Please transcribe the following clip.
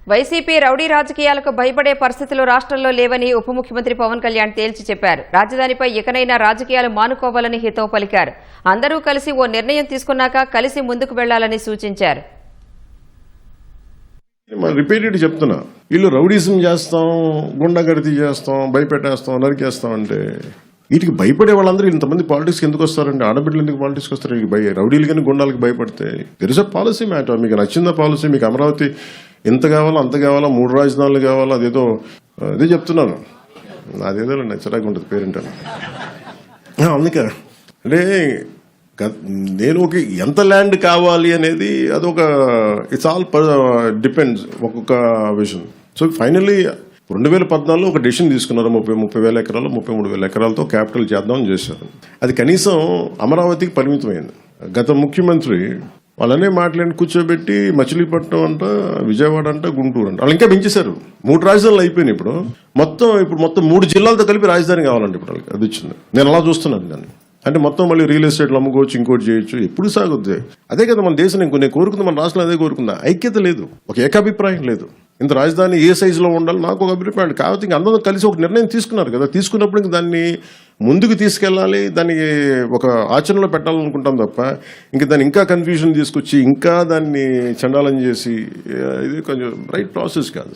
YCP rowdy రాజకీయాలకు భయపడే పరిస్థితులు రాష్ట్రంలో లేవని ఉప ముఖ్యమంత్రి పవన్ కళ్యాణ్ తేల్చి చెప్పారు. రాజధానిపై ఇకనైనా రాజకీయాలు మానుకోవాలని హితవు పలికారు. అందరూ కలిసి ఓ నిర్ణయం తీసుకున్నాక కలిసి ముందుకు వెళ్లాలని సూచించారు. రిపీటెడ్ చెప్తున్నా, వీళ్ళు రౌడీజం చేస్తాం, గుండాగర్దీ చేస్తాం, భయపెట్టేస్తాం, నరికేస్తాం అంటే వీటికి భయపడే వాళ్ళందరూ ఇంతమంది పాలిటిక్స్కి ఎందుకు వస్తారండి? ఆడబిడ్డలు ఎందుకు పాలిటిక్స్కి వస్తారు? రౌడీలు కానీ గుండాలకి భయపడితే there is a policy matter. మీకు నచ్చిందా పాలసీ? మీకు అమరావతి ఎంత కావాలో అంత కావాలా, 3 రాజధానులు కావాలా, అదేదో అదే చెప్తున్నాను. అదేదో నచ్చడానికి ఉంటుంది పేరెంటాను. అందుకే అంటే నేను ఎంత ల్యాండ్ కావాలి అనేది అదొక ఇట్స్ ఆల్ డిపెండ్స్ ఒక్కొక్క విషయం. సో ఫైనల్లీ 2014లో ఒక డెసిషన్ తీసుకున్నారు. 30,000 ఎకరాలు 33,000 ఎకరాలతో క్యాపిటల్ చేద్దామని చేశారు. అది కనీసం అమరావతికి పరిమితమైంది. గత ముఖ్యమంత్రి వాళ్ళనే మాట్లాడి కూర్చోబెట్టి మచిలీపట్నం అంట, విజయవాడ అంట, గుంటూరు అంట వాళ్ళు ఇంకా పెంచేశారు. 3 రాజధానులు అయిపోయినాయి. ఇప్పుడు మొత్తం 3 జిల్లాలతో కలిపి రాజధాని కావాలంటే ఇప్పుడు వాళ్ళకి అది వచ్చింది. నేను అలా చూస్తున్నాను దాన్ని. అంటే మొత్తం మళ్ళీ రియల్ ఎస్టేట్లు అమ్ముకోవచ్చు, ఇంకోటి చేయొచ్చు. ఎప్పుడు సాగుద్ది అదే కదా మన దేశం. నేను కోరుకుందా, మన రాష్ట్రంలో అదే కోరుకుందా. ఐక్యత లేదు, ఒక ఏకాభిప్రాయం లేదు. ఇంత రాజధాని ఏ సైజులో ఉండాలి నాకు ఒక అభిప్రాయం. కాబట్టి ఇంక అందరూ కలిసి ఒక నిర్ణయం తీసుకున్నారు కదా. తీసుకున్నప్పుడు ఇంక దాన్ని ముందుకు తీసుకెళ్ళాలి, దానికి ఒక ఆచరణలో పెట్టాలనుకుంటాం తప్ప ఇంక దాన్ని ఇంకా కన్ఫ్యూజన్ తీసుకొచ్చి ఇంకా దాన్ని చండాలం చేసి ఇది కొంచెం రైట్ ప్రాసెస్ కాదు.